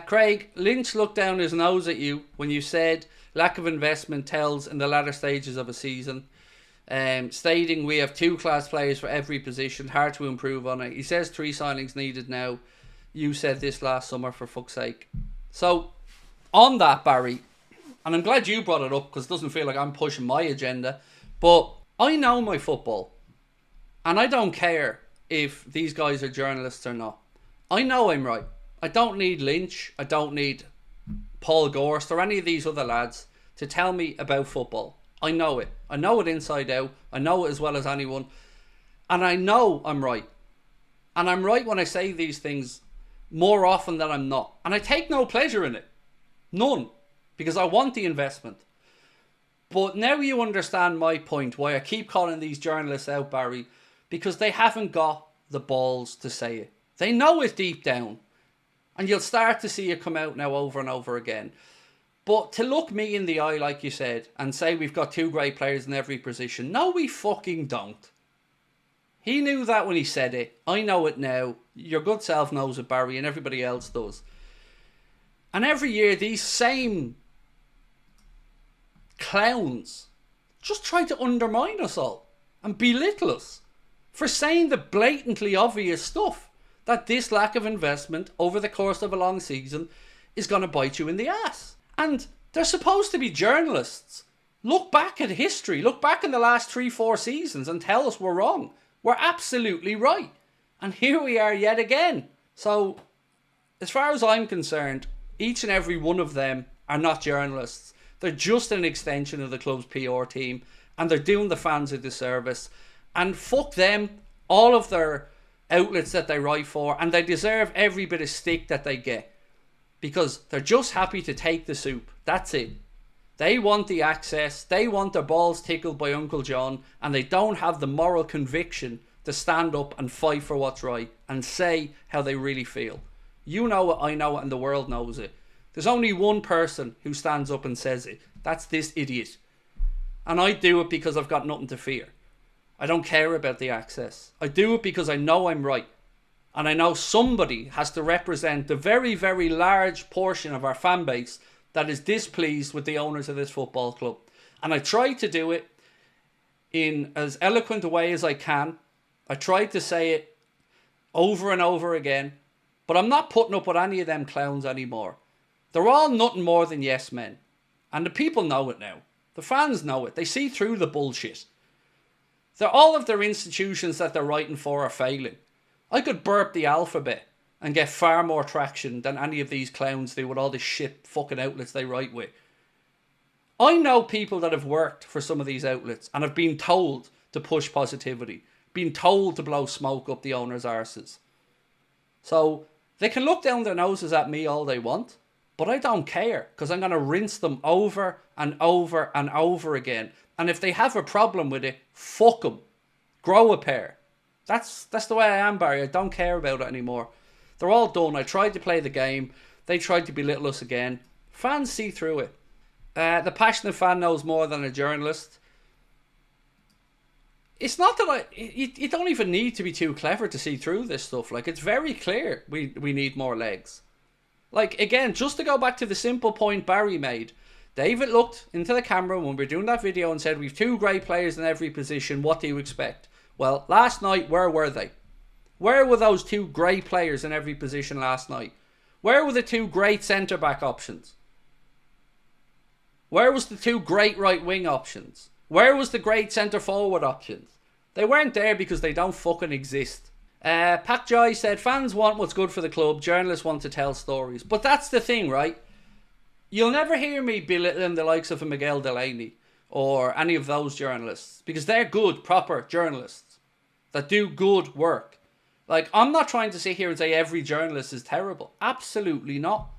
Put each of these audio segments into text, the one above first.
Craig, Lynch looked down his nose at you when you said lack of investment tells in the latter stages of a season. Stating we have 2 class players for every position, hard to improve on it. He says 3 signings needed now. You said this last summer, for fuck's sake. So, on that, Barry, and I'm glad you brought it up because it doesn't feel like I'm pushing my agenda, but I know my football. And I don't care if these guys are journalists or not. I know I'm right. I don't need Lynch. I don't need Paul Gorst or any of these other lads to tell me about football. I know it. I know it inside out. I know it as well as anyone. And I know I'm right. And I'm right when I say these things more often than I'm not. And I take no pleasure in it. None. Because I want the investment. But now you understand my point, why I keep calling these journalists out, Barry, because they haven't got the balls to say it. They know it deep down. And you'll start to see it come out now over and over again. But to look me in the eye, like you said, and say we've got 2 great players in every position, no, we fucking don't. He knew that when he said it. I know it now. Your good self knows it, Barry, and everybody else does. And every year, these same clowns just try to undermine us all and belittle us for saying the blatantly obvious stuff, that this lack of investment over the course of a long season is going to bite you in the ass. And they're supposed to be journalists. Look back at history. Look back in the last 3-4 seasons and tell us we're wrong. We're absolutely right. And here we are yet again. So, as far as I'm concerned, each and every one of them are not journalists. They're just an extension of the club's PR team. And they're doing the fans a disservice. And fuck them, all of their outlets that they write for. And they deserve every bit of stick that they get. Because they're just happy to take the soup. That's it. They want the access. They want their balls tickled by Uncle John. And they don't have the moral conviction to stand up and fight for what's right. And say how they really feel. You know it, I know it, and the world knows it. There's only one person who stands up and says it. That's this idiot. And I do it because I've got nothing to fear. I don't care about the access. I do it because I know I'm right. And I know somebody has to represent the very, very large portion of our fan base that is displeased with the owners of this football club. And I try to do it in as eloquent a way as I can. I try to say it over and over again. But I'm not putting up with any of them clowns anymore. They're all nothing more than yes men. And the people know it now. The fans know it. They see through the bullshit. All of their institutions that they're writing for are failing. I could burp the alphabet and get far more traction than any of these clowns do with all the shit fucking outlets they write with. I know people that have worked for some of these outlets and have been told to push positivity, been told to blow smoke up the owners' arses. So they can look down their noses at me all they want, but I don't care because I'm going to rinse them over and over and over again. And if they have a problem with it, fuck them. Grow a pair. That's the way I am, Barry. I don't care about it anymore. They're all done. I tried to play the game. They tried to belittle us again. Fans see through it. The passionate fan knows more than a journalist. It's not that you don't even need to be too clever to see through this stuff. Like, it's very clear we need more legs. Like, again, just to go back to the simple point Barry made. David looked into the camera when we were doing that video and said, we've 2 great players in every position. What do you expect? Well, last night, where were they? Where were those 2 great players in every position last night? Where were the 2 great centre-back options? Where was the 2 great right-wing options? Where was the great centre-forward options? They weren't there because they don't fucking exist. Pat Joy said, fans want what's good for the club, journalists want to tell stories. But that's the thing, right? You'll never hear me belittling the likes of a Miguel Delaney or any of those journalists because they're good, proper journalists that do good work. Like, I'm not trying to sit here and say every journalist is terrible. Absolutely not.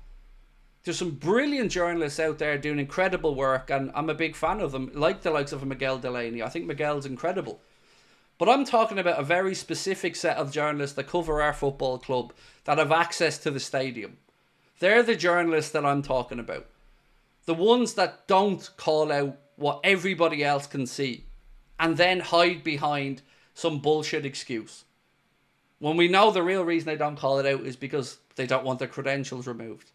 There's some brilliant journalists out there doing incredible work, and I'm a big fan of them, like the likes of Miguel Delaney. I think Miguel's incredible. But I'm talking about a very specific set of journalists that cover our football club that have access to the stadium. They're the journalists that I'm talking about. The ones that don't call out what everybody else can see and then hide behind some bullshit excuse. When we know the real reason they don't call it out is because they don't want their credentials removed.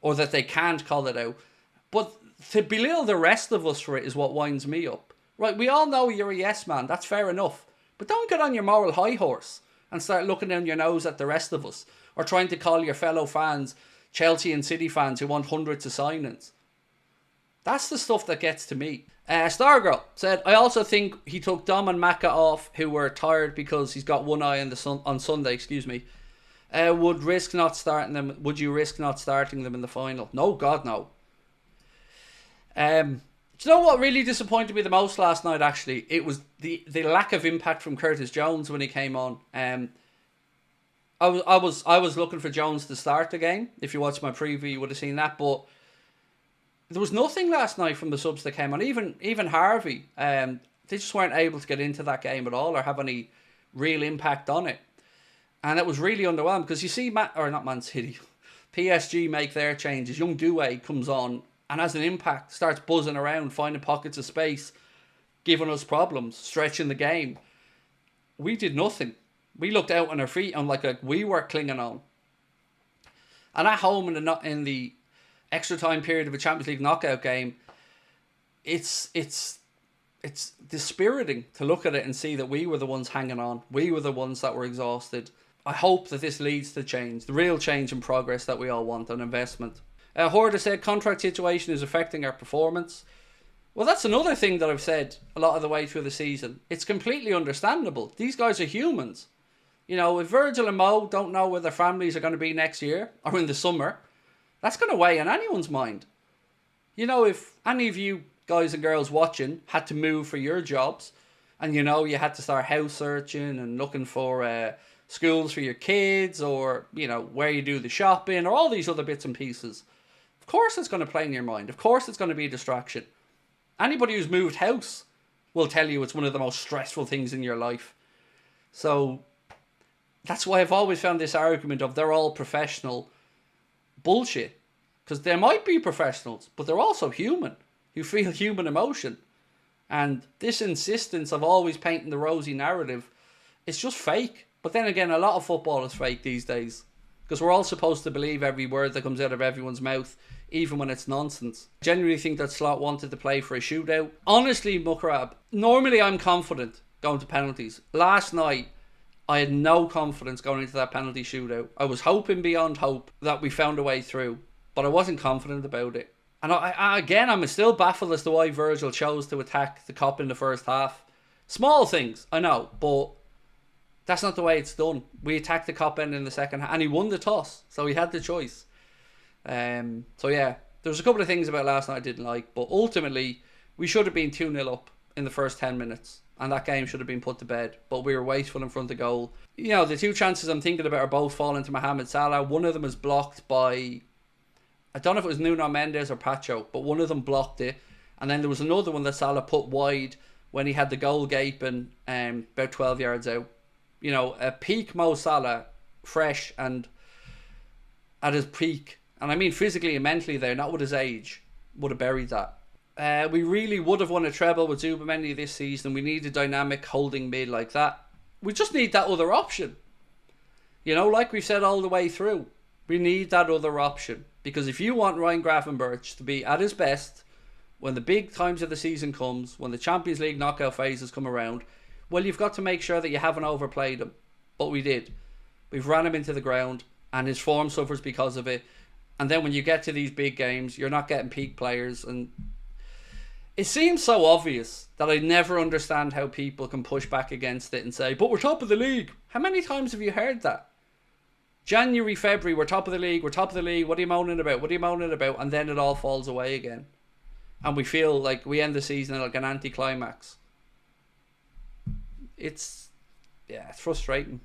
or that they can't call it out. But to belittle the rest of us for it is what winds me up. Right, we all know you're a yes man, that's fair enough. But don't get on your moral high horse and start looking down your nose at the rest of us, or trying to call your fellow fans Chelsea and City fans who want hundreds of signings. That's the stuff that gets to me. Stargirl said, I also think he took Dom and Maka off, who were tired because he's got one eye on Sunday. Would you risk not starting them in the final? No, God, no. Do you know what really disappointed me the most last night, actually? It was the lack of impact from Curtis Jones when he came on. I was looking for Jones to start the game. If you watched my preview, you would have seen that. But there was nothing last night from the subs that came on. Even Harvey, they just weren't able to get into that game at all or have any real impact on it. And it was really underwhelming because you see Man City, PSG make their changes. Young Doué comes on and has an impact, starts buzzing around, finding pockets of space, giving us problems, stretching the game. We did nothing. We looked out on our feet and like we were clinging on. And at home in the extra time period of a Champions League knockout game, it's dispiriting to look at it and see that we were the ones hanging on. We were the ones that were exhausted. I hope that this leads to change, the real change and progress that we all want, and investment. Horda said contract situation is affecting our performance. Well, that's another thing that I've said a lot of the way through the season. It's completely understandable. These guys are humans. You know, if Virgil and Mo don't know where their families are going to be next year or in the summer, that's going to weigh on anyone's mind. You know, if any of you guys and girls watching had to move for your jobs and, you know, you had to start house searching and looking for schools for your kids, or, you know, where you do the shopping, or all these other bits and pieces, of course it's going to play in your mind. Of course it's going to be a distraction. Anybody who's moved house will tell you it's one of the most stressful things in your life. So that's why I've always found this argument of they're all professional bullshit. Because they might be professionals, but they're also human, who feel human emotion. And this insistence of always painting the rosy narrative, it's just fake. But then again, a lot of football is fake these days. Because we're all supposed to believe every word that comes out of everyone's mouth, even when it's nonsense. I genuinely think that Slot wanted to play for a shootout. Honestly, Mukrab, normally I'm confident going to penalties. Last night, I had no confidence going into that penalty shootout. I was hoping beyond hope that we found a way through, but I wasn't confident about it. And I'm still baffled as to why Virgil chose to attack the cop in the first half. Small things, I know, but that's not the way it's done. We attacked the cop end in the second half, and he won the toss, so he had the choice. So yeah, there was a couple of things about last night I didn't like, but ultimately we should have been 2-0 up in the first 10 minutes, and that game should have been put to bed, but we were wasteful in front of goal. You know, the two chances I'm thinking about are both falling to Mohamed Salah. One of them was blocked by, I don't know if it was Nuno Mendes or Pacho, but one of them blocked it, and then there was another one that Salah put wide when he had the goal gaping about 12 yards out. You know, a peak Mo Salah, fresh and at his peak, and I mean physically and mentally there, not with his age, would have buried that. We really would have won a treble with Zubamendi this season. We need a dynamic holding mid like that. We just need that other option. You know, like we've said all the way through, we need that other option. Because if you want Ryan Gravenberch to be at his best when the big times of the season comes, when the Champions League knockout phases come around, well, you've got to make sure that you haven't overplayed him. But we did. We've ran him into the ground, and his form suffers because of it. And then when you get to these big games, you're not getting peak players. And it seems so obvious that I never understand how people can push back against it and say, but we're top of the league. How many times have you heard that? January, February, we're top of the league, what are you moaning about? And then it all falls away again. And we feel like we end the season like an anticlimax. It's frustrating.